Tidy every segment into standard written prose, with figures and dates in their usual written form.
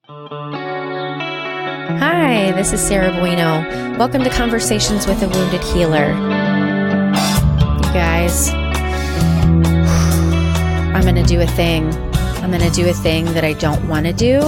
Hi, this is Sarah Bueno. Welcome to Conversations with a Wounded Healer. You guys, I'm going to do a thing. I'm going to do a thing that I don't want to do,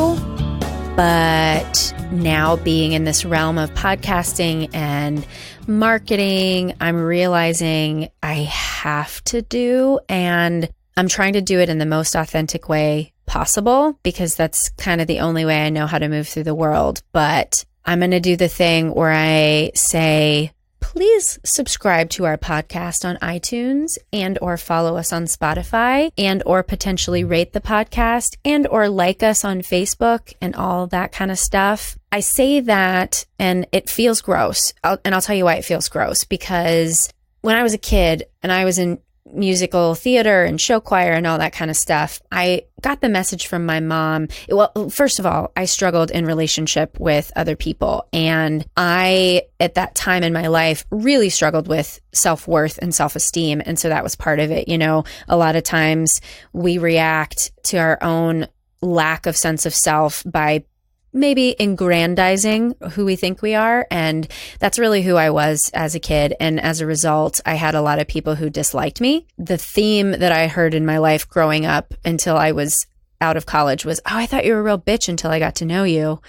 but now being in this realm of podcasting and marketing, I'm realizing I have to do, and I'm trying to do it in the most authentic way possible because that's kind of the only way I know how to move through the world. But I'm going to do the thing where I say, please subscribe to our podcast on iTunes and or follow us on Spotify and or potentially rate the podcast and or like us on Facebook and all that kind of stuff. I say that and it feels gross. I'll tell you why it feels gross, because when I was a kid and I was in musical theater and show choir and all that kind of stuff, I got the message from my mom. Well, first of all, I struggled in relationship with other people. And I, at that time in my life, really struggled with self-worth and self-esteem. And so that was part of it. You know, a lot of times we react to our own lack of sense of self by maybe aggrandizing who we think we are. And that's really who I was as a kid. And as a result, I had a lot of people who disliked me. The theme that I heard in my life growing up until I was out of college was, oh, I thought you were a real bitch until I got to know you.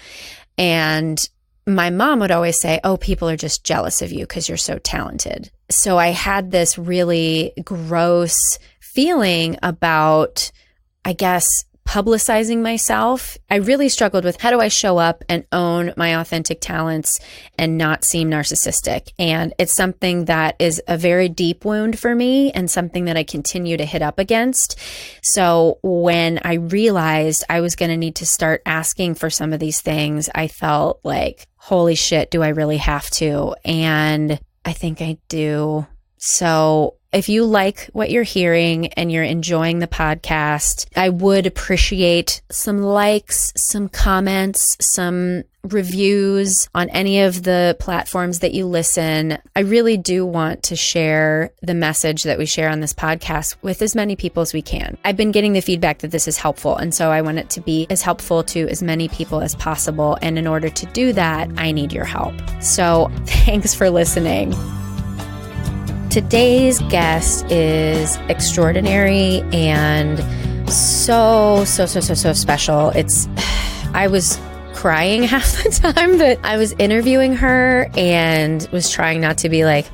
And my mom would always say, oh, people are just jealous of you because you're so talented. So I had this really gross feeling about, I guess, publicizing myself. I really struggled with, how do I show up and own my authentic talents and not seem narcissistic? And it's something that is a very deep wound for me and something that I continue to hit up against. So when I realized I was going to need to start asking for some of these things, I felt like, holy shit, do I really have to? And I think I do. So if you like what you're hearing and you're enjoying the podcast, I would appreciate some likes, some comments, some reviews on any of the platforms that you listen. I really do want to share the message that we share on this podcast with as many people as we can. I've been getting the feedback that this is helpful, and so I want it to be as helpful to as many people as possible. And in order to do that, I need your help. So thanks for listening. Today's guest is extraordinary and so special. I was crying half the time that I was interviewing her and was trying not to be like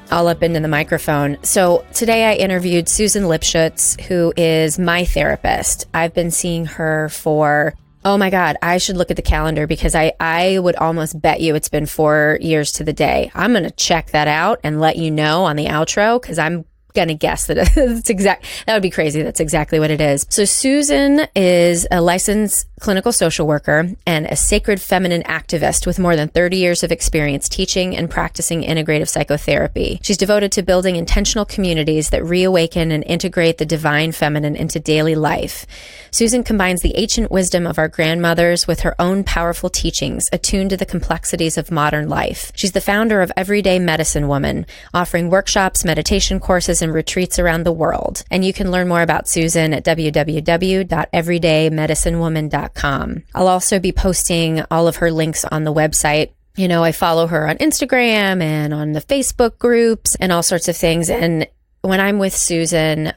all up into the microphone. So today I interviewed Susan Lipshutz, who is my therapist. I've been seeing her for, oh my God, I should look at the calendar because I would almost bet you it's been 4 years to the day. I'm going to check that out and let you know on the outro because I'm going to guess that that would be crazy. That's exactly what it is. So Susan is a licensed clinical social worker and a sacred feminine activist with more than 30 years of experience teaching and practicing integrative psychotherapy. She's devoted to building intentional communities that reawaken and integrate the divine feminine into daily life. Susan combines the ancient wisdom of our grandmothers with her own powerful teachings, attuned to the complexities of modern life. She's the founder of Everyday Medicine Woman, offering workshops, meditation courses, and retreats around the world. And you can learn more about Susan at www.everydaymedicinewoman.com. I'll also be posting all of her links on the website. You know, I follow her on Instagram and on the Facebook groups and all sorts of things. And when I'm with Susan,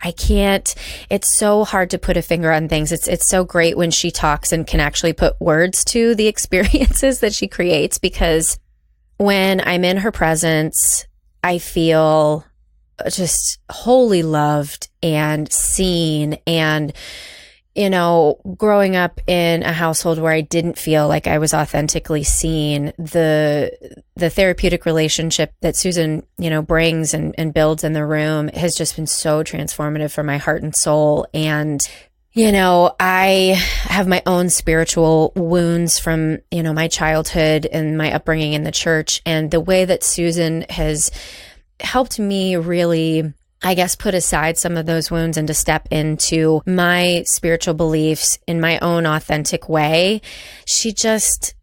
it's so hard to put a finger on things. It's so great when she talks and can actually put words to the experiences that she creates, because when I'm in her presence, I feel just wholly loved and seen. And, you know, growing up in a household where I didn't feel like I was authentically seen, the therapeutic relationship that Susan, you know, brings and builds in the room has just been so transformative for my heart and soul. And, you know, I have my own spiritual wounds from, you know, my childhood and my upbringing in the church. And the way that Susan has helped me really, I guess, put aside some of those wounds and to step into my spiritual beliefs in my own authentic way. She just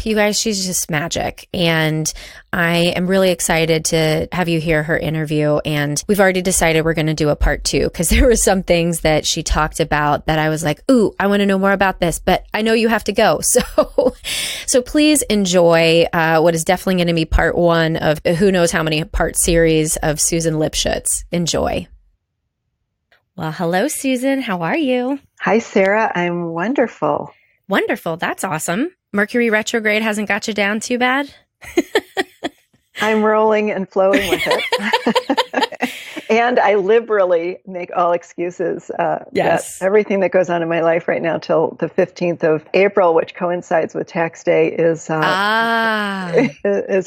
you guys, she's just magic. And I am really excited to have you hear her interview. And we've already decided we're going to do a part 2 because there were some things that she talked about that I was like, ooh, I want to know more about this, but I know you have to go. So please enjoy what is definitely going to be part 1 of who knows how many part series of Susan Lipshutz. Enjoy. Well, hello, Susan. How are you? Hi, Sarah. I'm wonderful. Wonderful. That's awesome. Mercury retrograde hasn't got you down too bad? I'm rolling and flowing with it. And I liberally make all excuses. Yes. Everything that goes on in my life right now till the 15th of April, which coincides with tax day, is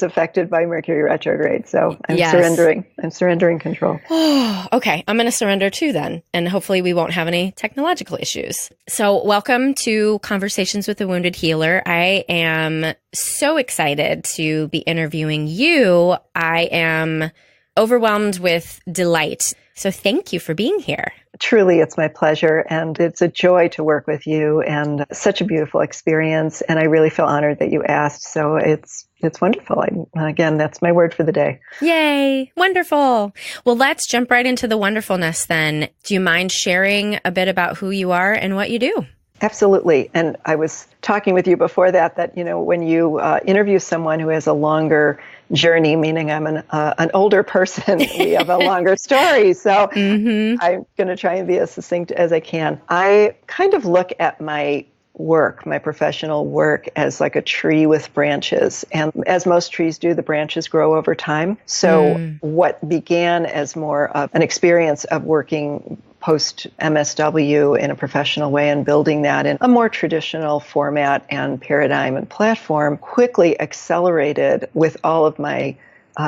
affected by Mercury retrograde. So I'm surrendering. I'm surrendering control. Okay. I'm going to surrender too then. And hopefully we won't have any technological issues. So welcome to Conversations with a Wounded Healer. I am so excited to be interviewing you. I am overwhelmed with delight. So thank you for being here. Truly, it's my pleasure. And it's a joy to work with you and such a beautiful experience. And I really feel honored that you asked. So it's wonderful. Again, that's my word for the day. Yay. Wonderful. Well, let's jump right into the wonderfulness then. Do you mind sharing a bit about who you are and what you do? Absolutely. And I was talking with you before that, when you interview someone who has a longer journey, meaning I'm an older person, we have a longer story. So I'm going to try and be as succinct as I can. I kind of look at my work, my professional work, as like a tree with branches. And as most trees do, the branches grow over time. So what began as more of an experience of working post MSW in a professional way and building that in a more traditional format and paradigm and platform quickly accelerated with all of my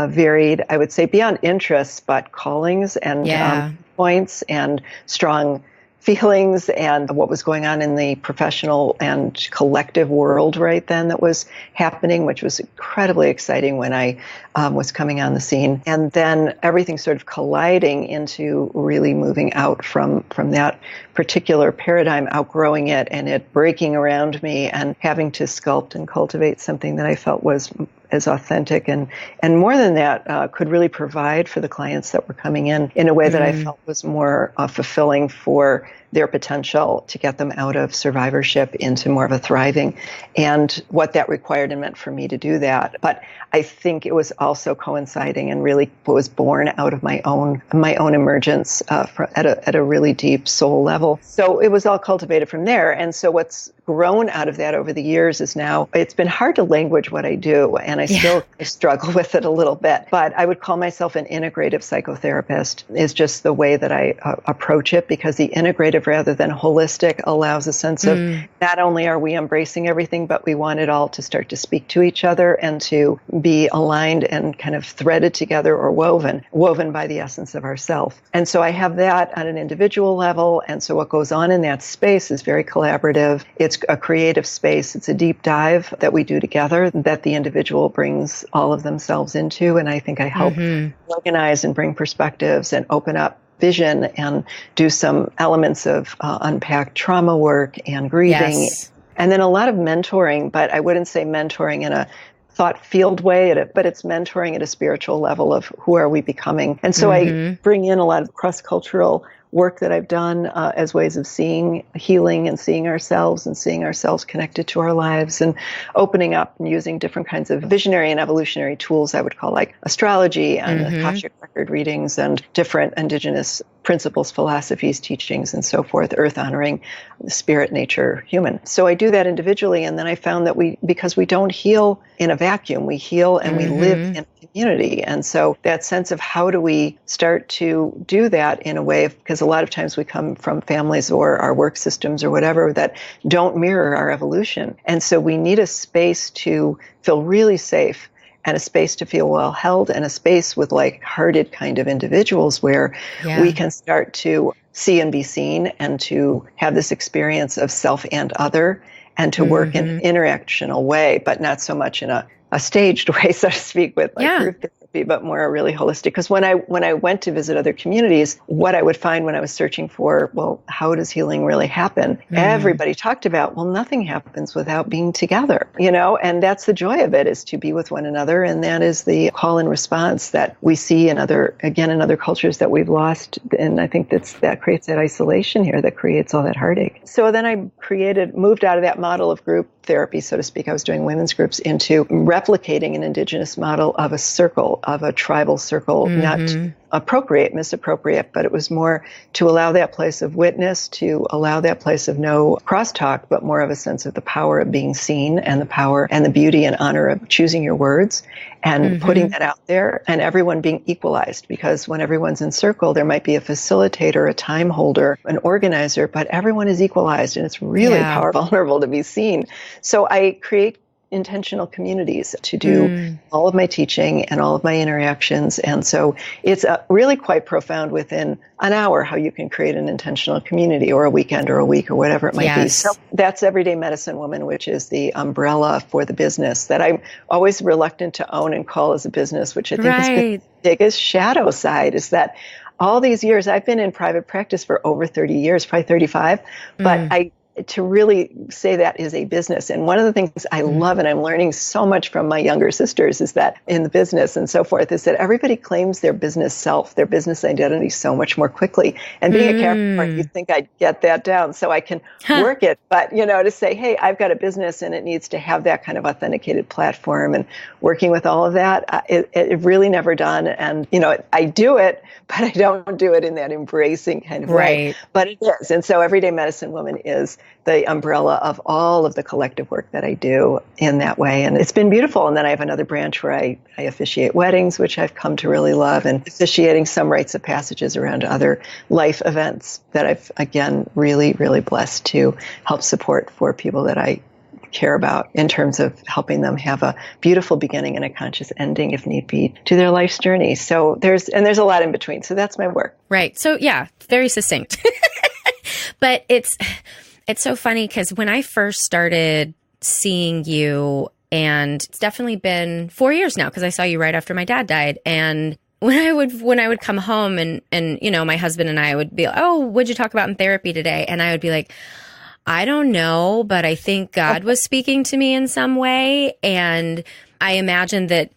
varied, I would say beyond interests, but callings and points and strong feelings and what was going on in the professional and collective world right then that was happening, which was incredibly exciting when I was coming on the scene. And then everything sort of colliding into really moving out from that particular paradigm, outgrowing it and it breaking around me and having to sculpt and cultivate something that I felt was as authentic and more than that, could really provide for the clients that were coming in a way that I felt was more fulfilling for their potential to get them out of survivorship into more of a thriving and what that required and meant for me to do that. But I think it was also coinciding and really was born out of my own emergence at a really deep soul level. So it was all cultivated from there. And so what's grown out of that over the years is now it's been hard to language what I do, and I still struggle with it a little bit. But I would call myself an integrative psychotherapist is just the way that I approach it, because the integrative rather than holistic allows a sense of not only are we embracing everything, but we want it all to start to speak to each other and to be aligned and kind of threaded together or woven by the essence of ourself. And so I have that at an individual level. And so what goes on in that space is very collaborative. It's a creative space. It's a deep dive that we do together that the individual brings all of themselves into. And I think I help organize and bring perspectives and open up vision and do some elements of unpacked trauma work and grieving. Yes. And then a lot of mentoring, but I wouldn't say mentoring in a thought field way, but it's mentoring at a spiritual level of who are we becoming. And so I bring in a lot of cross-cultural work that I've done as ways of seeing healing and seeing ourselves connected to our lives and opening up and using different kinds of visionary and evolutionary tools I would call like astrology and Akashic record readings and different indigenous principles, philosophies, teachings, and so forth, earth honoring, spirit, nature, human. So I do that individually. And then I found that because we don't heal in a vacuum, we heal and we live in a community. And so that sense of how do we start to do that in a way, because a lot of times we come from families or our work systems or whatever that don't mirror our evolution. And so we need a space to feel really safe and a space to feel well held and a space with like-hearted kind of individuals where we can start to see and be seen and to have this experience of self and other and to work in an interactional way, but not so much in a staged way, so to speak, with like group therapy. therapy, but more really holistic. Because when I went to visit other communities, what I would find when I was searching for, well, how does healing really happen? Everybody talked about, well, nothing happens without being together, and that's the joy of it, is to be with one another. And that is the call and response that we see in other cultures that we've lost. And I think that creates that isolation here, that creates all that heartache. So then I moved out of that model of group therapy, so to speak. I was doing women's groups, into replicating an indigenous model of a tribal circle, not to misappropriate, but it was more to allow that place of witness, to allow that place of no crosstalk, but more of a sense of the power of being seen, and the power and the beauty and honor of choosing your words and putting that out there, and everyone being equalized. Because when everyone's in circle, there might be a facilitator, a time holder, an organizer, but everyone is equalized, and it's really powerful, vulnerable to be seen. So I create intentional communities to do all of my teaching and all of my interactions. And so it's really quite profound within an hour how you can create an intentional community, or a weekend or a week or whatever it might be. So that's Everyday Medicine Woman, which is the umbrella for the business that I'm always reluctant to own and call as a business, which I think is the biggest shadow side, is that all these years, I've been in private practice for over 30 years, probably 35, but to really say that is a business. And one of the things I love, and I'm learning so much from my younger sisters, is that in the business and so forth, is that everybody claims their business self, their business identity so much more quickly. And being a Capricorn, you'd think I'd get that down so I can work it. But, to say, hey, I've got a business and it needs to have that kind of authenticated platform, and working with all of that, it really never done. And, I do it, but I don't do it in that embracing kind of way. But it is. And so Everyday Medicine Woman is the umbrella of all of the collective work that I do in that way. And it's been beautiful. And then I have another branch where I officiate weddings, which I've come to really love, and officiating some rites of passages around other life events that I've, again, really, really blessed to help support for people that I care about, in terms of helping them have a beautiful beginning and a conscious ending, if need be, to their life's journey. So there's a lot in between. So that's my work. Right. So very succinct. But it's so funny, because when I first started seeing you, and it's definitely been 4 years now, because I saw you right after my dad died. And when I would come home and my husband and I would be like, oh, what'd you talk about in therapy today? And I would be like, I don't know, but I think God was speaking to me in some way. And I imagine that,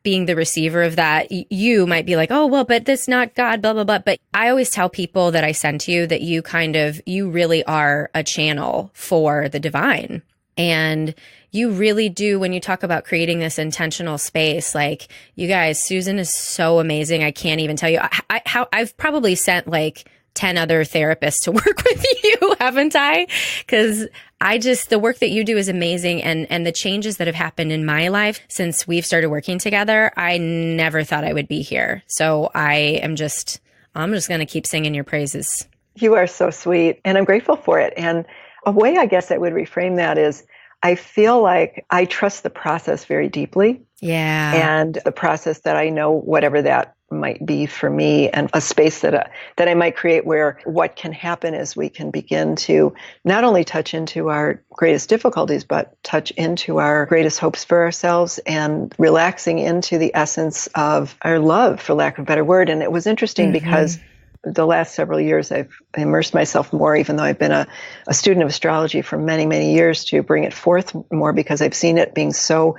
being the receiver of that, you might be like, oh, well, but that's not God, blah, blah, blah. But I always tell people that I send to you that you really are a channel for the divine. And you really do, when you talk about creating this intentional space, like, you guys, Susan is so amazing. I can't even tell you I've probably sent like 10 other therapists to work with you, haven't I? Because the work that you do is amazing. And the changes that have happened in my life since we've started working together, I never thought I would be here. So I'm just going to keep singing your praises. You are so sweet, and I'm grateful for it. And a way I guess I would reframe that is, I feel like I trust the process very deeply. Yeah. And the process that I know, whatever that might be for me, and a space that I might create, where what can happen is we can begin to not only touch into our greatest difficulties, but touch into our greatest hopes for ourselves, and relaxing into the essence of our love, for lack of a better word. And it was interesting because the last several years, I've immersed myself more, even though I've been a student of astrology for many, many years, to bring it forth more, because I've seen it being so,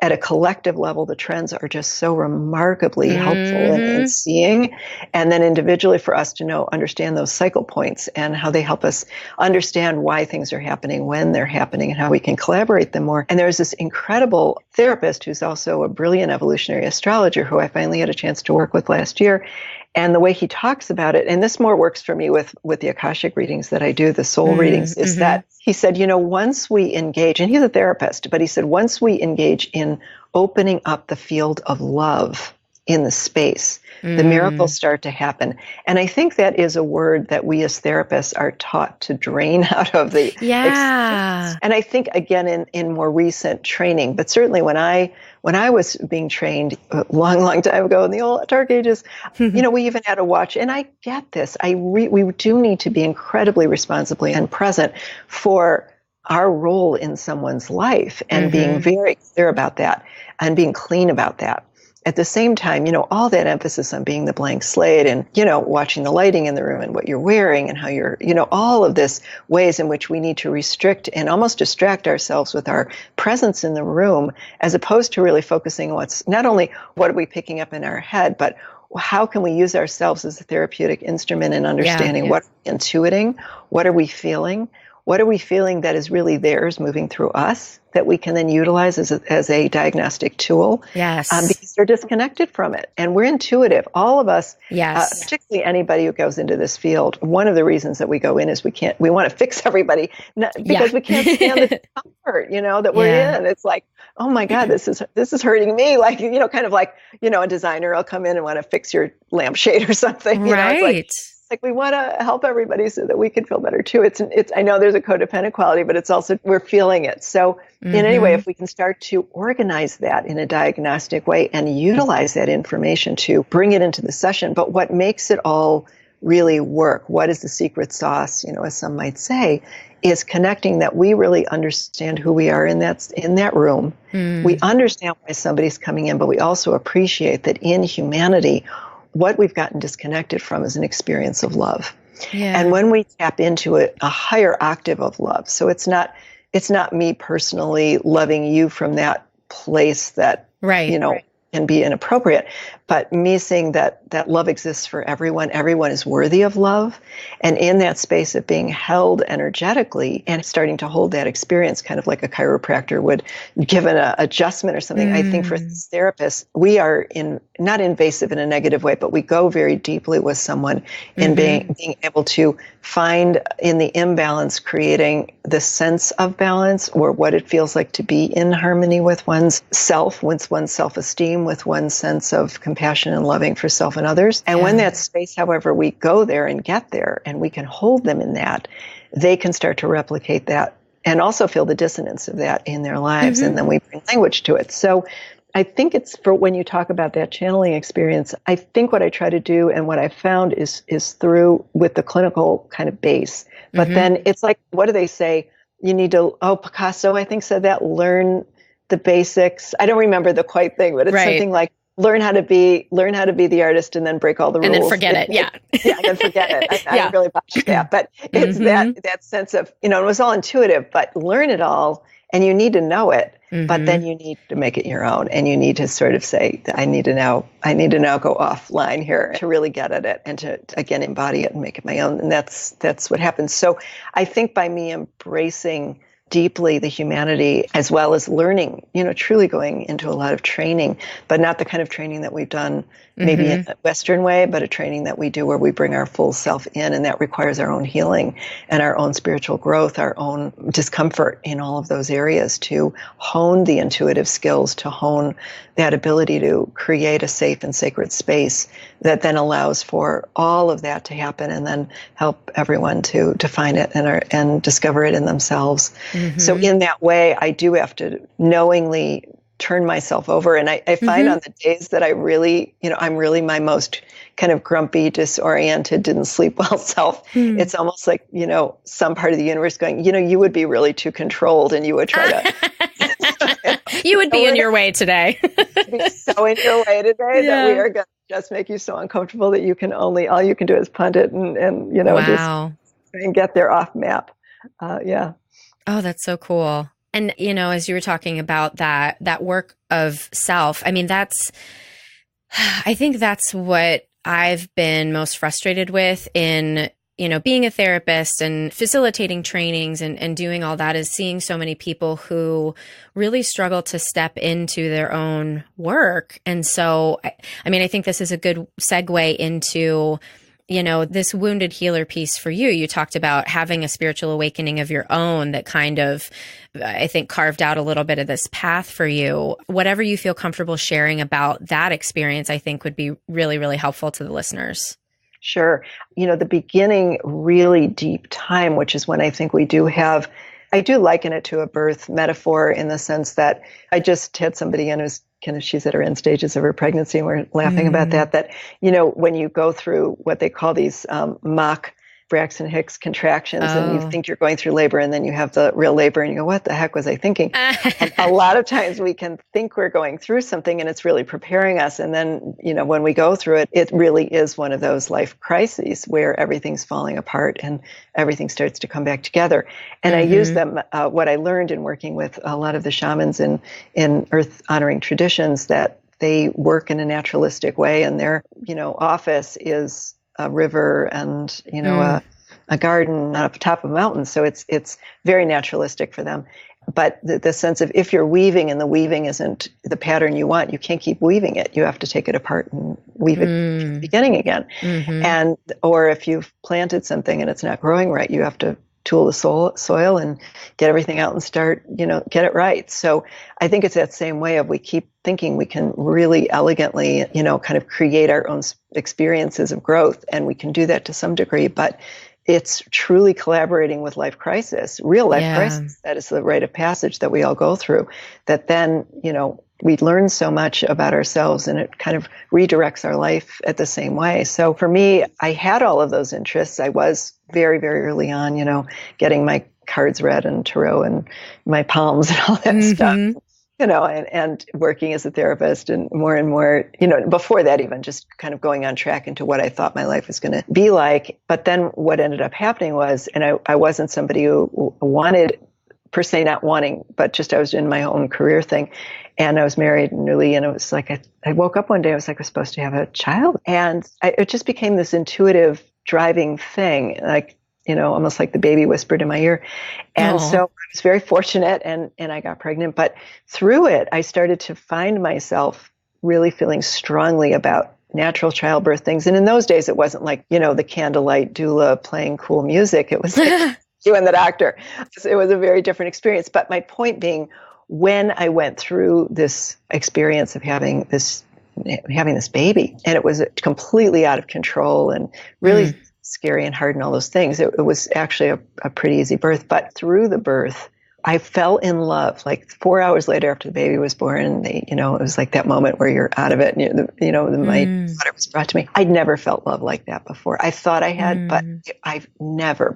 at a collective level, the trends are just so remarkably helpful in seeing. And then individually, for us to understand those cycle points and how they help us understand why things are happening, when they're happening, and how we can collaborate them more. And there's this incredible therapist who's also a brilliant evolutionary astrologer, who I finally had a chance to work with last year. And the way he talks about it, and this more works for me with the Akashic readings that I do, the soul readings, is that he said, once we engage, and he's a therapist, but he said, once we engage in opening up the field of love in the space, the miracles start to happen. And I think that is a word that we as therapists are taught to drain out of the experience. And I think, again, in more recent training, but certainly when I was being trained a long, long time ago in the old dark ages, we even had a watch. And I get this. We do need to be incredibly responsibly and present for our role in someone's life, and being very clear about that, and being clean about that. at the same time, all that emphasis on being the blank slate and, watching the lighting in the room and what you're wearing and how you're, all of this ways in which we need to restrict and almost distract ourselves with our presence in the room, as opposed to really focusing on what's not only what are we picking up in our head, but how can we use ourselves as a therapeutic instrument in understanding what we're intuiting, what are we feeling? What are we feeling that is really theirs moving through us that we can then utilize as a diagnostic tool? Yes. Because they're disconnected from it. And we're intuitive. All of us, yes. Particularly anybody who goes into this field, one of the reasons that we go in is we want to fix everybody because we can't stand the discomfort, that we're in. It's like, oh my God, this is hurting me. Like, kind of like, a designer will come in and want to fix your lampshade or something. Right. It's like we want to help everybody so that we can feel better too. It's I know there's a codependent quality, but it's also we're feeling it. So in any way, if we can start to organize that in a diagnostic way and utilize that information to bring it into the session, but what makes it all really work, what is the secret sauce, as some might say, is connecting that we really understand who we are in that room. We understand why somebody's coming in, but we also appreciate that in humanity, what we've gotten disconnected from is an experience of love. Yeah. And when we tap into a higher octave of love, so it's not me personally loving you from that place that, can be inappropriate, but me seeing that love exists for everyone. Everyone is worthy of love. And in that space of being held energetically and starting to hold that experience, kind of like a chiropractor would give an adjustment or something. I think for therapists, we are not invasive in a negative way, but we go very deeply with someone in being able to find in the imbalance, creating the sense of balance or what it feels like to be in harmony with one's self, with one's self-esteem, with one's sense of compassion and loving for self and others. And when that space, however, we go there and get there and we can hold them in that, they can start to replicate that and also feel the dissonance of that in their lives. And then we bring language to it. So I think it's for when you talk about that channeling experience, I think what I try to do and what I found is through with the clinical kind of base. But then it's like, what do they say? You need to, Picasso, I think said that, learn the basics. I don't remember the quite thing, but it's something like learn how to be the artist and then break all the rules. And then forget it. Yeah. And then forget it. I really botched that. But it's that sense of, it was all intuitive, but learn it all and you need to know it. But then you need to make it your own, and you need to sort of say, I need to now go offline here to really get at it and to again embody it and make it my own. And that's what happens. So I think by me embracing deeply the humanity as well as learning, truly going into a lot of training, but not the kind of training that we've done maybe in a Western way, but a training that we do where we bring our full self in, and that requires our own healing and our own spiritual growth, our own discomfort in all of those areas to hone the intuitive skills, to hone that ability to create a safe and sacred space that then allows for all of that to happen and then help everyone to find it and discover it in themselves. So in that way, I do have to knowingly turn myself over. And I find on the days that I really, I'm really my most kind of grumpy, disoriented, didn't sleep well self. It's almost like, some part of the universe going, you would be really too controlled and you would try to. You would be in your way today. Be so in your way today that we are going to just make you so uncomfortable that all you can do is punt it and just and get there off map. Oh, that's so cool. And, as you were talking about that work of self, I mean, I think that's what I've been most frustrated with in, being a therapist and facilitating trainings and doing all that, is seeing so many people who really struggle to step into their own work. And so, I think this is a good segue into this wounded healer piece for you. You talked about having a spiritual awakening of your own that kind of, I think, carved out a little bit of this path for you. Whatever you feel comfortable sharing about that experience, I think would be really, really helpful to the listeners. Sure. The beginning, really deep time, which is when I think we do have, I do liken it to a birth metaphor in the sense that I just had somebody in who's she's at her end stages of her pregnancy, and we're laughing about that, when you go through what they call these mock Braxton Hicks contractions and you Oh. think you're going through labor and then you have the real labor and you go, what the heck was I thinking? And a lot of times we can think we're going through something and it's really preparing us. And then, when we go through it, it really is one of those life crises where everything's falling apart and everything starts to come back together. And I use them, what I learned in working with a lot of the shamans in earth honoring traditions, that they work in a naturalistic way and their, office is a river and, a garden on top of a mountain. So it's very naturalistic for them. But the sense of if you're weaving and the weaving isn't the pattern you want, you can't keep weaving it. You have to take it apart and weave it from the beginning again. And or if you've planted something and it's not growing right, you have to tool the soil and get everything out and start, get it right. So I think it's that same way of we keep thinking we can really elegantly, kind of create our own experiences of growth. And we can do that to some degree, but it's truly collaborating with life crisis, real life crisis. That is the rite of passage that we all go through, that then, we learn so much about ourselves and it kind of redirects our life at the same way. So for me, I had all of those interests. I was very, very early on, getting my cards read and tarot and my palms and all that stuff. And working as a therapist and more, before that, even just kind of going on track into what I thought my life was going to be like. But then what ended up happening was, and I wasn't somebody who wanted, per se, not wanting, but just I was in my own career thing. And I was married newly, and it was like, I woke up one day, I was like, I was supposed to have a child. And it just became this intuitive driving thing, like, almost like the baby whispered in my ear. And so I was very fortunate and I got pregnant. But through it, I started to find myself really feeling strongly about natural childbirth things. And in those days, it wasn't like, the candlelight doula playing cool music. It was like you and the doctor. It was a very different experience. But my point being, when I went through this experience of having this baby, and it was completely out of control and really scary and hard and all those things. It was actually a pretty easy birth. But through the birth, I fell in love. Like 4 hours later after the baby was born, it was like that moment where you're out of it. And my daughter was brought to me. I'd never felt love like that before. I thought I had, but I've never.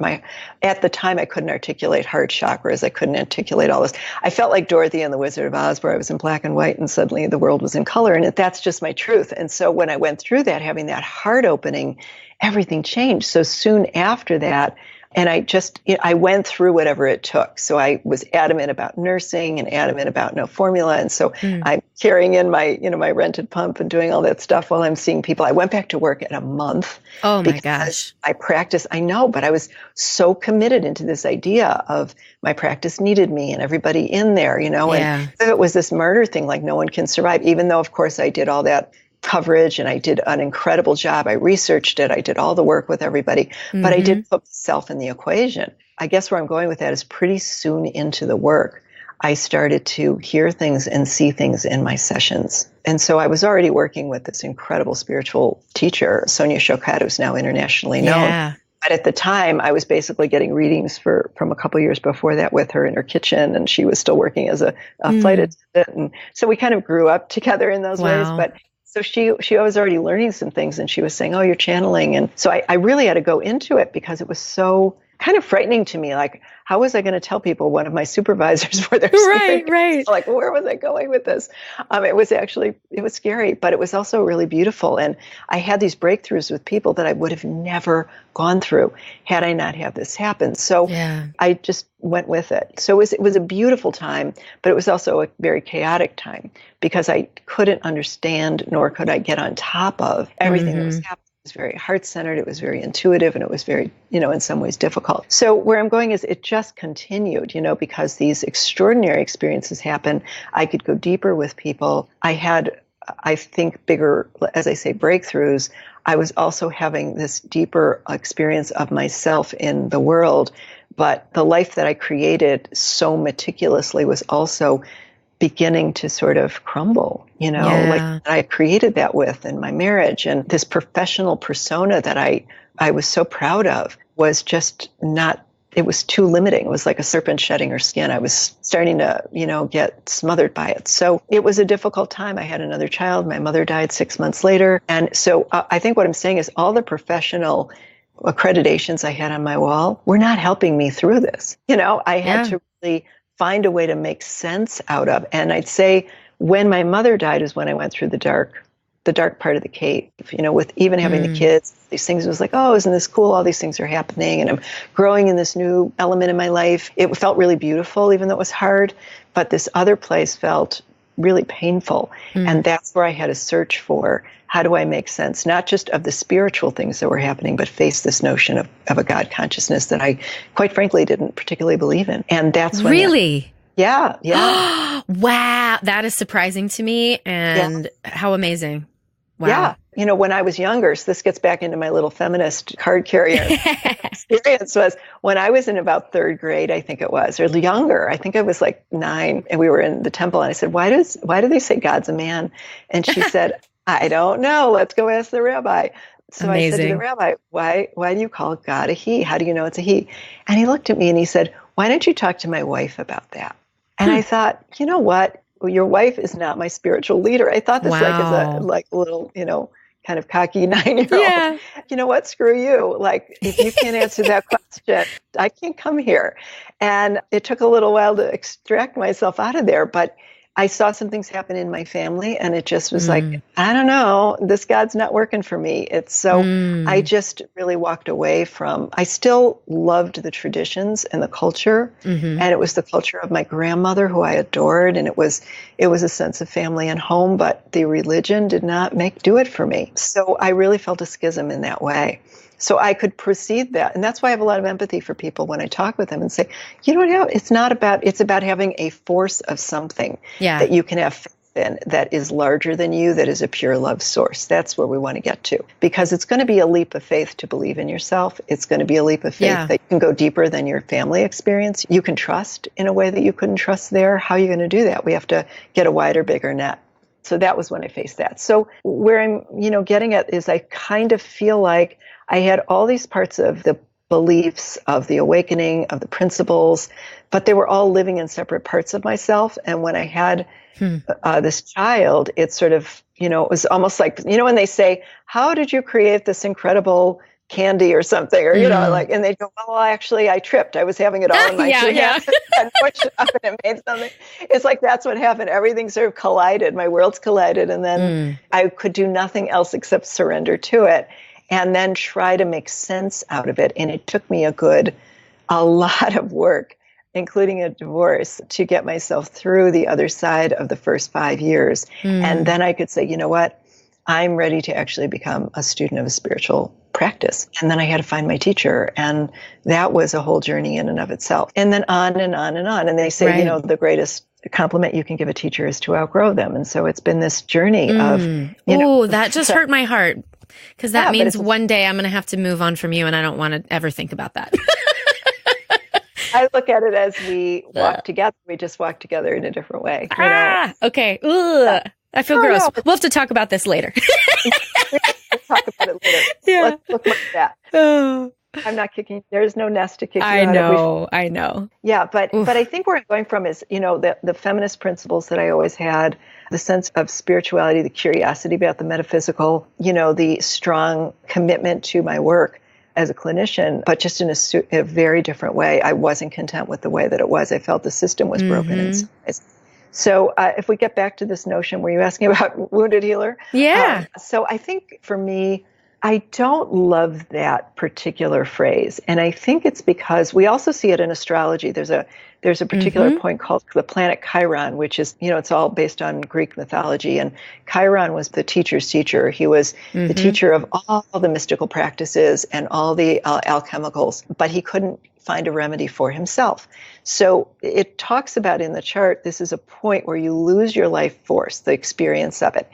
At the time, I couldn't articulate heart chakras. I couldn't articulate all this. I felt like Dorothy and the Wizard of Oz, where I was in black and white, and suddenly the world was in color. And that's just my truth. And so when I went through that, having that heart opening, everything changed. So soon after that, and I went through whatever it took. So I was adamant about nursing and adamant about no formula. And so I'm carrying in my rented pump and doing all that stuff while I'm seeing people. I went back to work at a month. Oh my gosh. I practiced. I know, but I was so committed into this idea of my practice needed me and everybody in there, and it was this murder thing, like no one can survive, even though of course I did all that coverage and I did an incredible job. I researched it. I did all the work with everybody, but I did put myself in the equation. I guess where I'm going with that is pretty soon into the work, I started to hear things and see things in my sessions. And so I was already working with this incredible spiritual teacher, Sonia Choquette, who's now internationally known. But at the time, I was basically getting readings from a couple years before that with her in her kitchen, and she was still working as a flight attendant. And so we kind of grew up together in those ways. But so she was already learning some things, and she was saying, oh, you're channeling. And so I really had to go into it because it was so kind of frightening to me. Like, how was I going to tell people one of my supervisors were their right. Like, where was I going with this? It was scary, but it was also really beautiful. And I had these breakthroughs with people that I would have never gone through had I not had this happen. So I just went with it. So it was a beautiful time, but it was also a very chaotic time because I couldn't understand, nor could I get on top of everything that was happening. It was very heart-centered, it was very intuitive, and it was very, in some ways difficult. So where I'm going is it just continued, because these extraordinary experiences happen. I could go deeper with people. I had, I think, bigger, as I say, breakthroughs. I was also having this deeper experience of myself in the world, but the life that I created so meticulously was also beginning to sort of crumble, like I created that with in my marriage. And this professional persona that I was so proud of was just not, it was too limiting. It was like a serpent shedding her skin. I was starting to, get smothered by it. So it was a difficult time. I had another child. My mother died 6 months later. And so I think what I'm saying is all the professional accreditations I had on my wall were not helping me through this. I had to really find a way to make sense out of. And I'd say when my mother died is when I went through the dark part of the cave, with even having the kids, these things. It was like, oh, isn't this cool? All these things are happening and I'm growing in this new element in my life. It felt really beautiful, even though it was hard. But this other place felt really painful. And that's where I had to search for, how do I make sense, not just of the spiritual things that were happening, but face this notion of a God consciousness that I, quite frankly, didn't particularly believe in. And that's when... Really? Yeah. Wow. That is surprising to me. And how amazing. Wow. Yeah. When I was younger, so this gets back into my little feminist card carrier experience, was when I was in about third grade, I think it was, or younger. I think I was like 9, and we were in the temple, and I said, why do they say God's a man? And she said, I don't know. Let's go ask the rabbi. So I said to the rabbi, why do you call God a he? How do you know it's a he? And he looked at me and he said, why don't you talk to my wife about that? And I thought, you know what? Well, your wife is not my spiritual leader. I thought this as a little, kind of cocky 9-year-old. Yeah. You know what? Screw you. Like, if you can't answer that question, I can't come here. And it took a little while to extract myself out of there, but I saw some things happen in my family, and it just was like, I don't know, this God's not working for me. I just really walked away from, I still loved the traditions and the culture, and it was the culture of my grandmother, who I adored, and it was a sense of family and home, but the religion did not do it for me. So I really felt a schism in that way. So I could perceive that. And that's why I have a lot of empathy for people when I talk with them and say, it's about having a force of something that you can have faith in, that is larger than you, that is a pure love source. That's where we want to get to. Because it's going to be a leap of faith to believe in yourself. It's going to be a leap of faith that you can go deeper than your family experience. You can trust in a way that you couldn't trust there. How are you going to do that? We have to get a wider, bigger net. So that was when I faced that. So where I'm, getting at is I kind of feel like I had all these parts of the beliefs, of the awakening, of the principles, but they were all living in separate parts of myself. And when I had this child, it sort of, it was almost like, when they say, how did you create this incredible candy or something, or, and they go, well, actually I tripped. I was having it all in my hands and pushed it up and it made something. It's like, that's what happened. Everything sort of collided. My worlds collided. And then I could do nothing else except surrender to it and then try to make sense out of it. And it took me a lot of work, including a divorce, to get myself through the other side of the first 5 years. And then I could say, you know what? I'm ready to actually become a student of a spiritual practice. And then I had to find my teacher. And that was a whole journey in and of itself. And then on and on and on. And they say, the greatest compliment you can give a teacher is to outgrow them. And so it's been this journey of, that just hurt my heart. Because that means one day I'm going to have to move on from you. And I don't want to ever think about that. I look at it as we walk together. We just walk together in a different way. Okay. Ugh. I feel gross. No. We'll have to talk about this later. We'll talk about it later. Yeah. Let's look like that. I'm not kicking. There's no nest to kick you out of. I know. Yeah, but I think where I'm going from is, the feminist principles that I always had, the sense of spirituality, the curiosity about the metaphysical, the strong commitment to my work as a clinician, but just in a very different way. I wasn't content with the way that it was. I felt the system was broken inside. So if we get back to this notion, were you asking about wounded healer? Yeah. So I think for me, I don't love that particular phrase. And I think it's because we also see it in astrology. There's a particular point called the planet Chiron, which is, it's all based on Greek mythology. And Chiron was the teacher's teacher. He was the teacher of all the mystical practices and all the alchemicals, but he couldn't find a remedy for himself. So it talks about in the chart, this is a point where you lose your life force, the experience of it.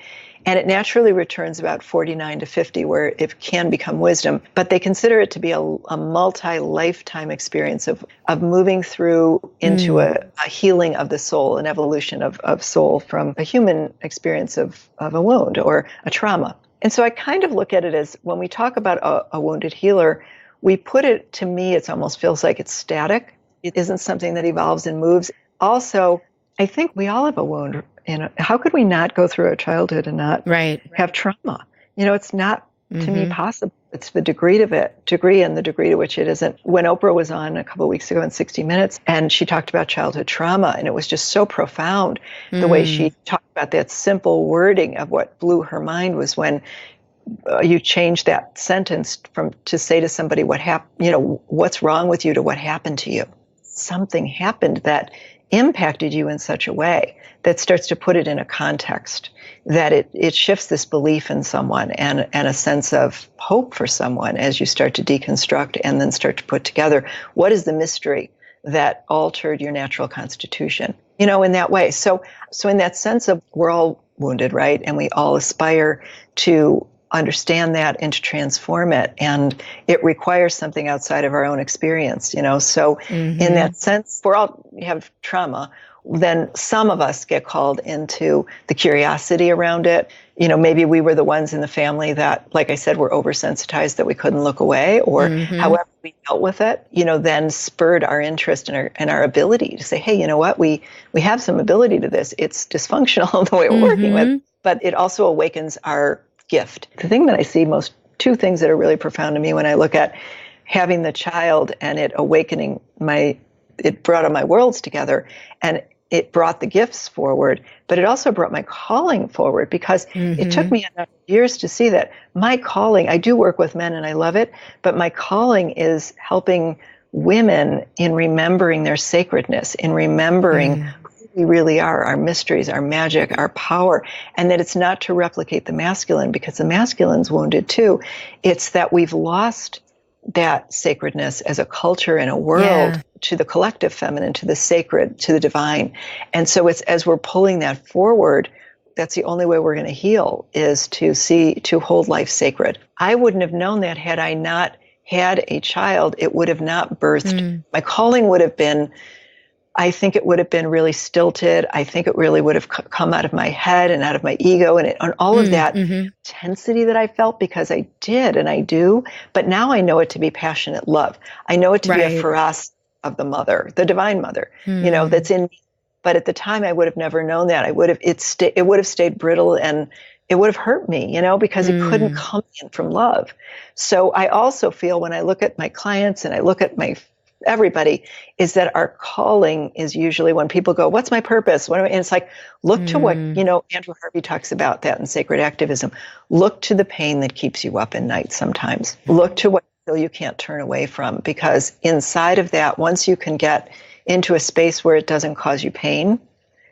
And it naturally returns about 49 to 50, where it can become wisdom. But they consider it to be a multi-lifetime experience of moving through into a healing of the soul, an evolution of soul from a human experience of a wound or a trauma. And so I kind of look at it as, when we talk about a wounded healer, we put it, to me, it almost feels like it's static. It isn't something that evolves and moves. Also, I think we all have a wound. How could we not go through our childhood and not have trauma? It's not to me possible. It's the degree and the degree to which it isn't. When Oprah was on a couple of weeks ago in 60 Minutes, and she talked about childhood trauma, and it was just so profound the way she talked about that simple wording of what blew her mind was when you change that sentence from to say to somebody what's wrong with you to what happened to you. Something happened that impacted you in such a way that starts to put it in a context, that it shifts this belief in someone and a sense of hope for someone as you start to deconstruct and then start to put together what is the mystery that altered your natural constitution, in that way. So in that sense of we're all wounded, right? And we all aspire to understand that and to transform it. And it requires something outside of our own experience, So in that sense, we all have trauma. Then some of us get called into the curiosity around it. Maybe we were the ones in the family that, like I said, were oversensitized, that we couldn't look away, or however we dealt with it, then spurred our interest and our ability to say, hey, you know what, we have some ability to this. It's dysfunctional the way we're working with, but it also awakens our gift. The thing that I see two things that are really profound to me when I look at having the child and it awakening it brought all my worlds together, and it brought the gifts forward, but it also brought my calling forward, because it took me enough years to see that my calling, I do work with men and I love it, but my calling is helping women in remembering their sacredness, in remembering who we really are, our mysteries, our magic, our power, and that it's not to replicate the masculine, because the masculine's wounded too. It's that we've lost that sacredness as a culture and a world to the collective feminine, to the sacred, to the divine. And so it's as we're pulling that forward, that's the only way we're going to heal, is to hold life sacred. I wouldn't have known that had I not had a child. It would have not birthed. My calling would have been, I think it would have been really stilted. I think it really would have come out of my head and out of my ego and all of that intensity that I felt, because I did and I do. But now I know it to be passionate love. I know it to be a ferocity of the mother, the divine mother, that's in me. But at the time, I would have never known that. It would have stayed brittle, and it would have hurt me, because it couldn't come in from love. So I also feel when I look at my clients and I look at everybody, is that our calling is usually when people go, what's my purpose? And it's like, look to what, Andrew Harvey talks about that in Sacred Activism. Look to the pain that keeps you up at night sometimes. Look to what you can't turn away from, because inside of that, once you can get into a space where it doesn't cause you pain,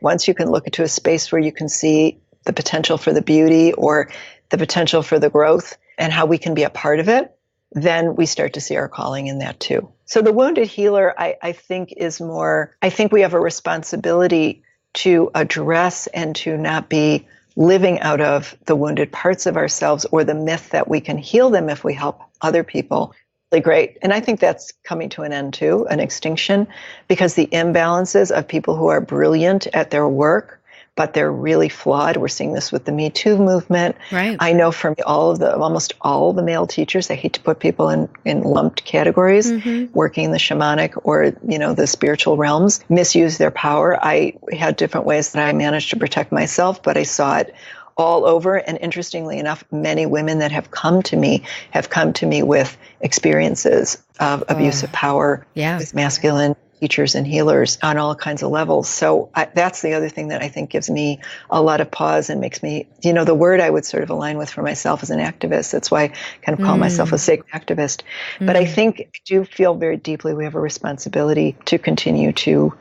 once you can look into a space where you can see the potential for the beauty or the potential for the growth and how we can be a part of it, then we start to see our calling in that too. So the wounded healer, I think we have a responsibility to address and to not be living out of the wounded parts of ourselves or the myth that we can heal them if we help other people. Really great. And I think that's coming to an end too, an extinction, because the imbalances of people who are brilliant at their work, but they're really flawed. We're seeing this with the Me Too movement. Right. I know from almost all the male teachers, I hate to put people in lumped categories, working in the shamanic or, the spiritual realms, misuse their power. I had different ways that I managed to protect myself, but I saw it all over. And interestingly enough, many women that have come to me with experiences of abuse of power with masculine teachers and healers on all kinds of levels. So that's the other thing that I think gives me a lot of pause and makes me, the word I would sort of align with for myself as an activist. That's why I kind of call myself a sacred activist. But I think I do feel very deeply we have a responsibility to continue to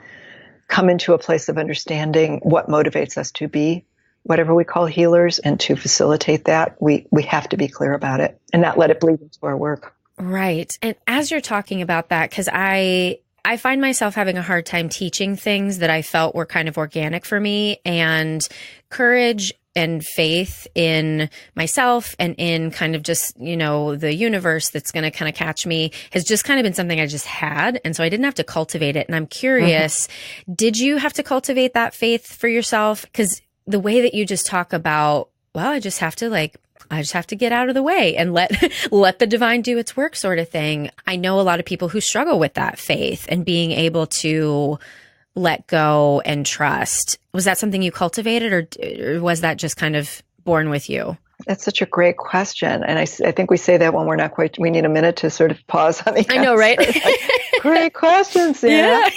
come into a place of understanding what motivates us to be whatever we call healers, and to facilitate that, we have to be clear about it and not let it bleed into our work. Right. And as you're talking about that, because I find myself having a hard time teaching things that I felt were kind of organic for me, and courage and faith in myself and in kind of just, the universe that's going to kind of catch me has just kind of been something I just had. And so I didn't have to cultivate it. And I'm curious, did you have to cultivate that faith for yourself? Because the way that you just talk about, well, I just have to get out of the way and let the divine do its work sort of thing. I know a lot of people who struggle with that faith and being able to let go and trust. Was that something you cultivated, or was that just kind of born with you? That's such a great question. And I think we say that when we're not quite, we need a minute to sort of pause on the I know, right? Like, great question, Sarah.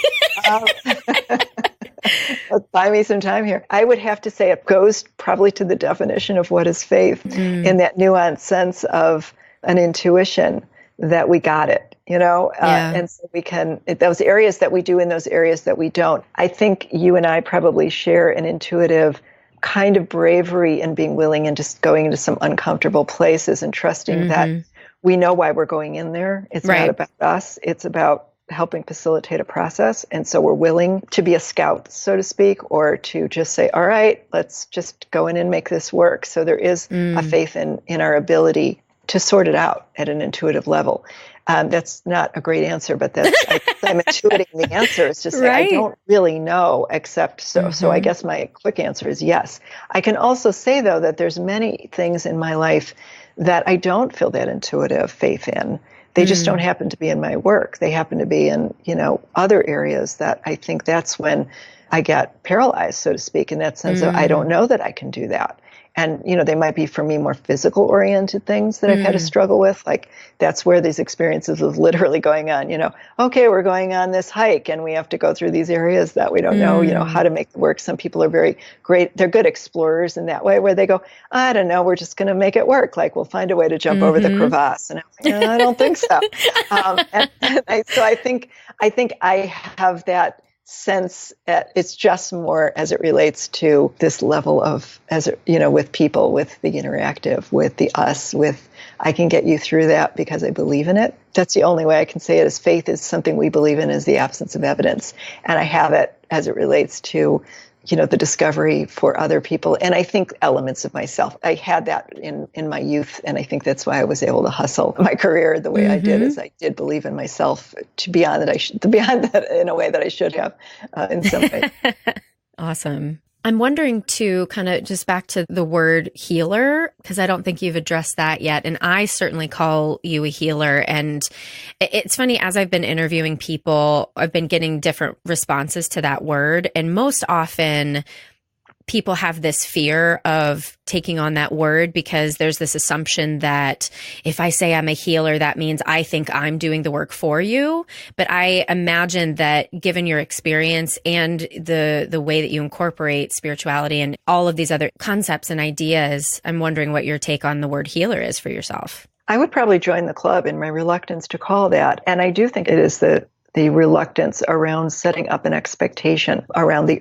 Yeah. Let's buy me some time here. I would have to say it goes probably to the definition of what is faith in that nuanced sense of an intuition that we got it, and so we can, those areas that we do and those areas that we don't. I think you and I probably share an intuitive kind of bravery in being willing and just going into some uncomfortable places and trusting that we know why we're going in there. It's not about us. It's about helping facilitate a process. And so we're willing to be a scout, so to speak, or to just say, all right, let's just go in and make this work. So there is a faith in our ability to sort it out at an intuitive level. That's not a great answer, but I'm intuiting the answer. It's just I don't really know except so. So I guess my quick answer is yes. I can also say, though, that there's many things in my life that I don't feel that intuitive faith in. They just don't happen to be in my work. They happen to be in, other areas that I think that's when I get paralyzed, so to speak, in that sense of I don't know that I can do that. And, they might be for me more physical oriented things that I've had to struggle with. Like that's where these experiences of literally going on, okay, we're going on this hike and we have to go through these areas that we don't know, how to make it work. Some people are very great. They're good explorers in that way where they go, I don't know, we're just going to make it work. Like we'll find a way to jump over the crevasse. And I'm like, I don't think so. So I think I have that sense it's just more as it relates to this level of, with people, with the interactive, with the us, with I can get you through that because I believe in it. That's the only way I can say it, is faith is something we believe in is the absence of evidence. And I have it as it relates to, the discovery for other people. And I think elements of myself. I had that in my youth. And I think that's why I was able to hustle my career the way I did, is I did believe in myself beyond that in a way that I should have in some way. Awesome. I'm wondering too, kind of just back to the word healer, because I don't think you've addressed that yet. And I certainly call you a healer. And it's funny, as I've been interviewing people, I've been getting different responses to that word. And most often people have this fear of taking on that word because there's this assumption that if I say I'm a healer, that means I think I'm doing the work for you. But I imagine that given your experience and the way that you incorporate spirituality and all of these other concepts and ideas, I'm wondering what your take on the word healer is for yourself. I would probably join the club in my reluctance to call that. And I do think it is the reluctance around setting up an expectation around the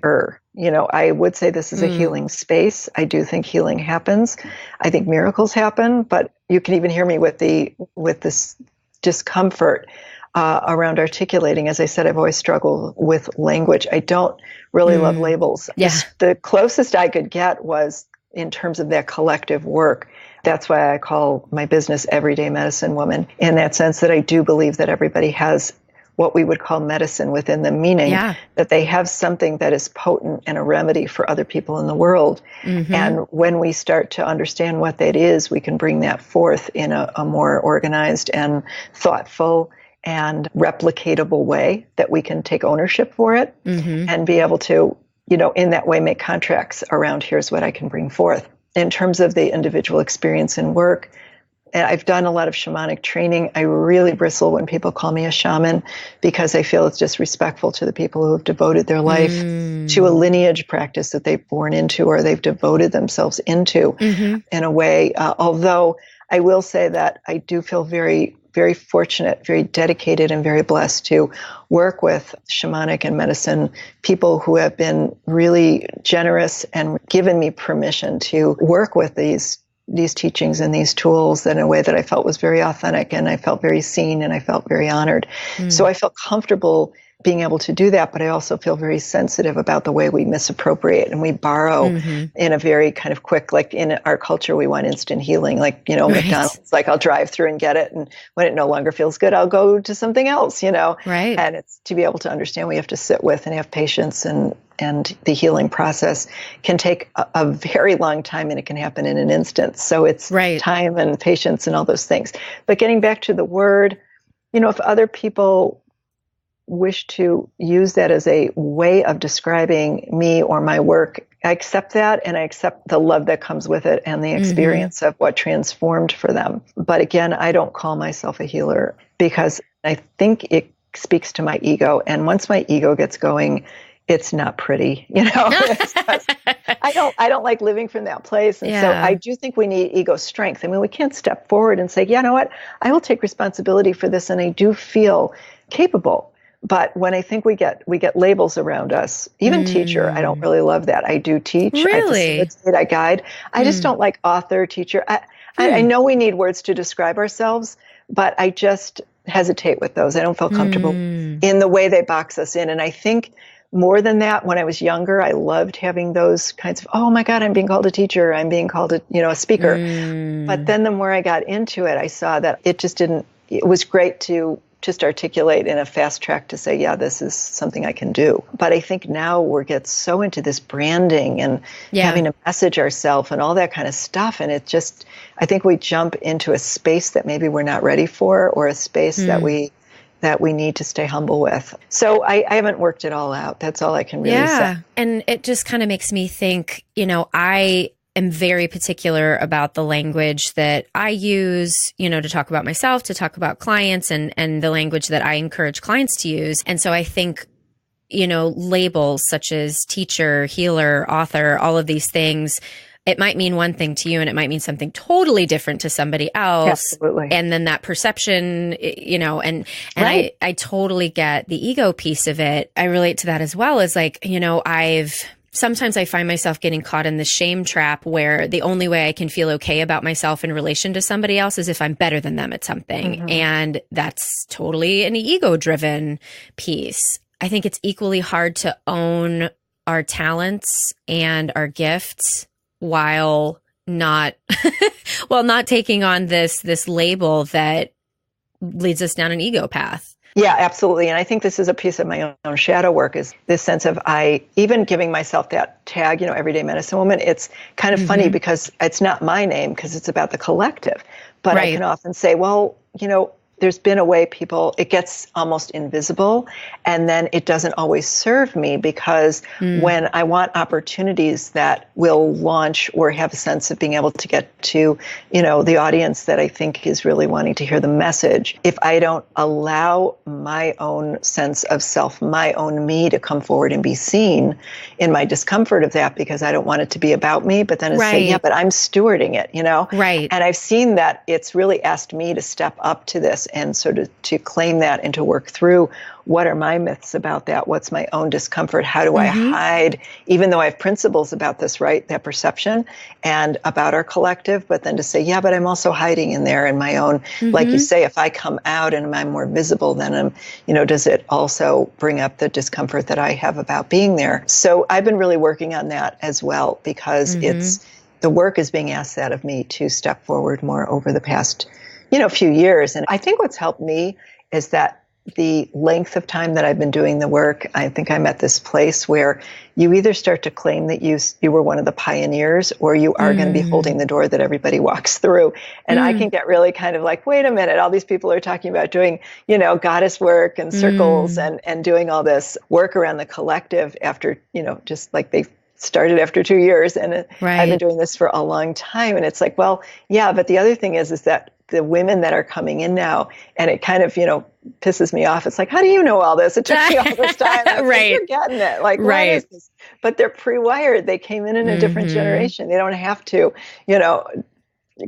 I would say this is a healing space. I do think healing happens. I think miracles happen, but you can even hear me with this discomfort around articulating. As I said, I've always struggled with language. I don't really love labels. Yeah. The closest I could get was in terms of that collective work. That's why I call my business Everyday Medicine Woman, in that sense that I do believe that everybody has what we would call medicine within them, meaning that they have something that is potent and a remedy for other people in the world. And when we start to understand what that is, we can bring that forth in a more organized and thoughtful and replicatable way that we can take ownership for it and be able to, in that way, make contracts around here's what I can bring forth. In terms of the individual experience and work, I've done a lot of shamanic training. I really bristle when people call me a shaman because I feel it's disrespectful to the people who have devoted their life to a lineage practice that they've born into or they've devoted themselves into in a way. Although I will say that I do feel very, very fortunate, very dedicated, and very blessed to work with shamanic and medicine people who have been really generous and given me permission to work with these teachings and these tools in a way that I felt was very authentic, and I felt very seen, and I felt very honored. So I felt comfortable being able to do that, but I also feel very sensitive about the way we misappropriate and we borrow in a very kind of quick, like in our culture, we want instant healing. Like, McDonald's, like I'll drive through and get it. And when it no longer feels good, I'll go to something else, Right. And it's to be able to understand we have to sit with and have patience, and the healing process can take a very long time, and it can happen in an instant. So it's time and patience and all those things. But getting back to the word, if other people wish to use that as a way of describing me or my work, I accept that, and I accept the love that comes with it and the experience of what transformed for them. But again, I don't call myself a healer because I think it speaks to my ego. And once my ego gets going, it's not pretty, I don't like living from that place. And so I do think we need ego strength. I mean, we can't step forward and say, you know what, I will take responsibility for this. And I do feel capable. But when I think we get labels around us, even teacher, I don't really love that. I do teach, really? I facilitate, I guide. I just don't like author, teacher. I know we need words to describe ourselves, but I just hesitate with those. I don't feel comfortable in the way they box us in. And I think more than that, when I was younger, I loved having those kinds of, oh my God, I'm being called a teacher. I'm being called a speaker. But then the more I got into it, I saw that it just didn't, it was great to just articulate in a fast track to say, yeah, this is something I can do. But I think now we get so into this branding and having to message ourselves and all that kind of stuff. And it just, I think we jump into a space that maybe we're not ready for, or a space that we need to stay humble with. So I haven't worked it all out. That's all I can really say. And it just kind of makes me think, I am very particular about the language that I use, to talk about myself, to talk about clients, and the language that I encourage clients to use. And so I think, labels such as teacher, healer, author, all of these things, it might mean one thing to you and it might mean something totally different to somebody else. Absolutely. And then that perception, and right. I totally get the ego piece of it. I relate to that as well as sometimes I find myself getting caught in the shame trap where the only way I can feel okay about myself in relation to somebody else is if I'm better than them at something. And that's totally an ego-driven piece. I think it's equally hard to own our talents and our gifts while not taking on this label that leads us down an ego path. Yeah, absolutely. And I think this is a piece of my own shadow work, is this sense of even giving myself that tag, everyday medicine woman. It's kind of funny because it's not my name because it's about the collective. But I can often say, well, there's been a way it gets almost invisible, and then it doesn't always serve me because when I want opportunities that will launch or have a sense of being able to get to, the audience that I think is really wanting to hear the message, if I don't allow my own sense of self, my own me to come forward and be seen in my discomfort of that, because I don't want it to be about me, but then say, yeah, but I'm stewarding it, Right. And I've seen that it's really asked me to step up to this and sort of to claim that and to work through what are my myths about that, what's my own discomfort, how do I hide, even though I have principles about this, right, that perception and about our collective, but then to say, yeah, but I'm also hiding in there in my own, like you say, if I come out and I'm more visible, then I'm, does it also bring up the discomfort that I have about being there? So I've been really working on that as well, because the work is being asked that of me to step forward more over the past few years. And I think what's helped me is that the length of time that I've been doing the work, I think I'm at this place where you either start to claim that you were one of the pioneers, or you are going to be holding the door that everybody walks through. And I can get really kind of like, wait a minute, all these people are talking about doing, goddess work and circles and doing all this work around the collective after, just like they started after 2 years. And I've been doing this for a long time. And it's like, well, yeah, but the other thing is that the women that are coming in now, and it kind of, pisses me off. It's like, how do you know all this? It took me all this time. Right. You're getting it. Like, what is this? But they're pre-wired. They came in a different generation. They don't have to,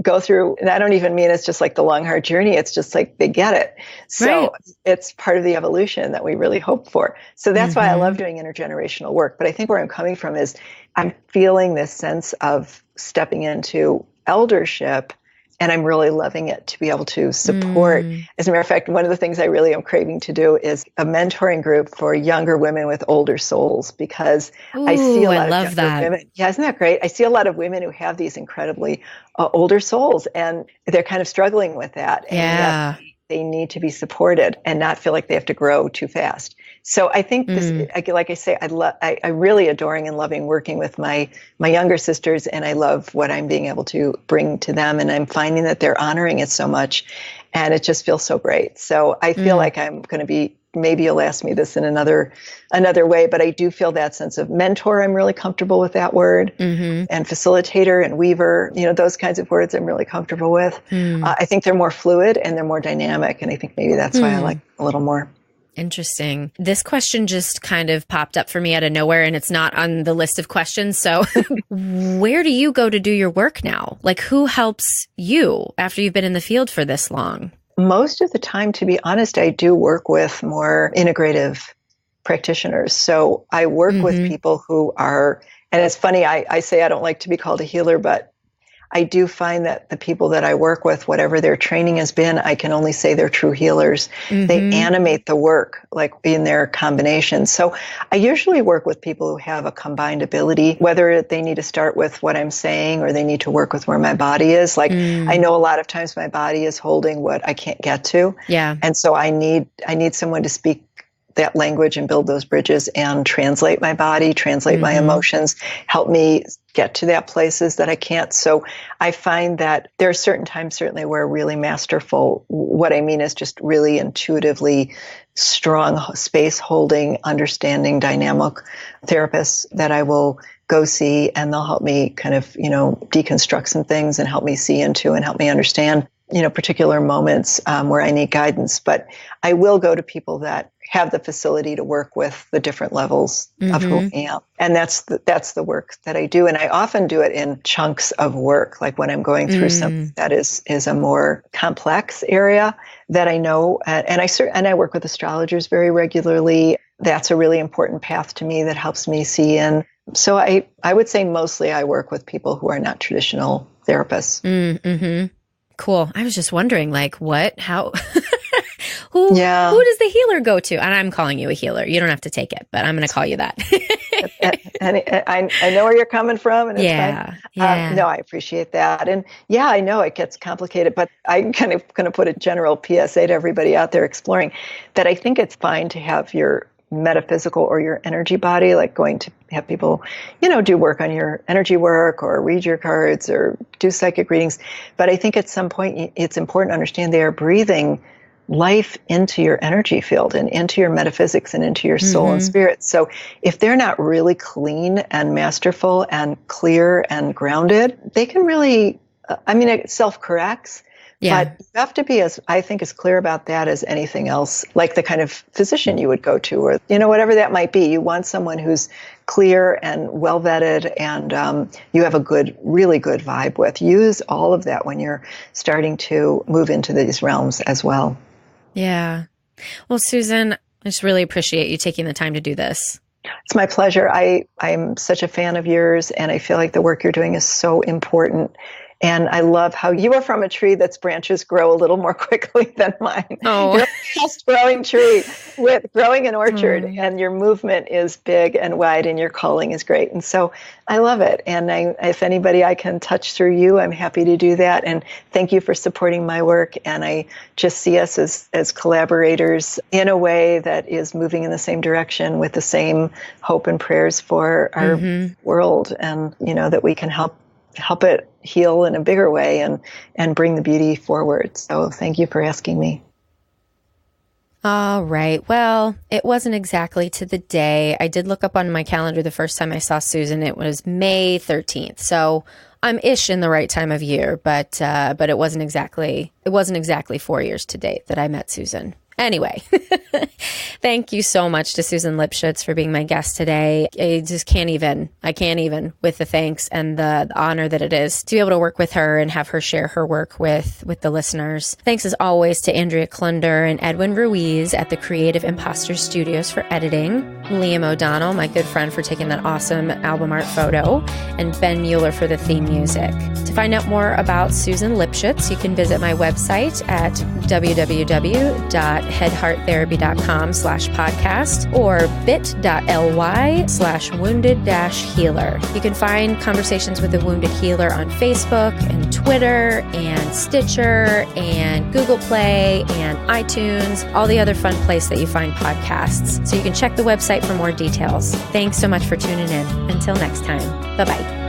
go through, and I don't even mean it's just like the long, hard journey. It's just like they get it. So it's part of the evolution that we really hope for. So that's why I love doing intergenerational work. But I think where I'm coming from is I'm feeling this sense of stepping into eldership, and I'm really loving it to be able to support. As a matter of fact, one of the things I really am craving to do is a mentoring group for younger women with older souls, because I see a lot of younger women. Yeah, isn't that great? I see a lot of women who have these incredibly older souls, and they're kind of struggling with that. And they need to be supported and not feel like they have to grow too fast. So I think this, like I say, I really adoring and loving working with my younger sisters, and I love what I'm being able to bring to them, and I'm finding that they're honoring it so much, and it just feels so great. So I feel like I'm going to be maybe you'll ask me this in another way, but I do feel that sense of mentor. I'm really comfortable with that word, and facilitator and weaver, those kinds of words I'm really comfortable with. I think they're more fluid and they're more dynamic. And I think maybe that's why I like a little more. Interesting. This question just kind of popped up for me out of nowhere, and it's not on the list of questions. So where do you go to do your work now? Like, who helps you after you've been in the field for this long? Most of the time, to be honest, I do work with more integrative practitioners. So I work with people who are, and it's funny, I say I don't like to be called a healer, but I do find that the people that I work with, whatever their training has been, I can only say they're true healers. They animate the work, like in their combination. So I usually work with people who have a combined ability, whether they need to start with what I'm saying or they need to work with where my body is. Like I know a lot of times my body is holding what I can't get to. Yeah. And so I need someone to speak that language and build those bridges and translate my body, translate my emotions, help me get to that places that I can't. So I find that there are certain times certainly where really masterful, what I mean is just really intuitively strong space holding, understanding, dynamic therapists that I will go see, and they'll help me kind of, deconstruct some things and help me see into and help me understand, particular moments where I need guidance. But I will go to people that have the facility to work with the different levels of who I am. And that's the work that I do. And I often do it in chunks of work, like when I'm going through something that is a more complex area that I know. And I work with astrologers very regularly. That's a really important path to me that helps me see in. So I would say mostly I work with people who are not traditional therapists. Cool. I was just wondering, like, what, how, who does the healer go to? And I'm calling you a healer. You don't have to take it, but I'm going to call you that. And I know where you're coming from. And it's fine. No, I appreciate that. And I know it gets complicated, but I'm kind of going to put a general PSA to everybody out there exploring that I think it's fine to have your metaphysical or your energy body, like going to have people, do work on your energy work or read your cards or do psychic readings. But I think at some point it's important to understand they are breathing life into your energy field and into your metaphysics and into your soul and spirit. So if they're not really clean and masterful and clear and grounded, they can really, it self-corrects. Yeah. But you have to be as clear about that as anything else, like the kind of physician you would go to or, whatever that might be. You want someone who's clear and well vetted and you have a really good vibe with. Use all of that when you're starting to move into these realms as well. Yeah. Well, Susan, I just really appreciate you taking the time to do this. It's my pleasure. I'm such a fan of yours, and I feel like the work you're doing is so important. And I love how you are from a tree that's branches grow a little more quickly than mine. Oh. You're a fast-growing tree with growing an orchard, and your movement is big and wide, and your calling is great. And so I love it. And if anybody I can touch through you, I'm happy to do that. And thank you for supporting my work. And I just see us as collaborators in a way that is moving in the same direction with the same hope and prayers for our world, and that we can help it heal in a bigger way and bring the beauty forward. So thank you for asking me. All right. Well, it wasn't exactly to the day. I did look up on my calendar the first time I saw Susan. It was May 13th. So I'm ish in the right time of year, but it wasn't exactly 4 years to date that I met Susan. Anyway, thank you so much to Susan Lipshutz for being my guest today. I can't even with the thanks and the honor that it is to be able to work with her and have her share her work with the listeners. Thanks as always to Andrea Klunder and Edwin Ruiz at the Creative Imposter Studios for editing, Liam O'Donnell, my good friend, for taking that awesome album art photo, and Ben Mueller for the theme music. To find out more about Susan Lipshutz, you can visit my website at www.headhearttherapy.com/podcast or bit.ly/wounded-healer. You can find Conversations with a Wounded Healer on Facebook and Twitter and Stitcher and Google Play and iTunes, all the other fun places that you find podcasts. So you can check the website for more details. Thanks so much for tuning in. Until next time, bye-bye.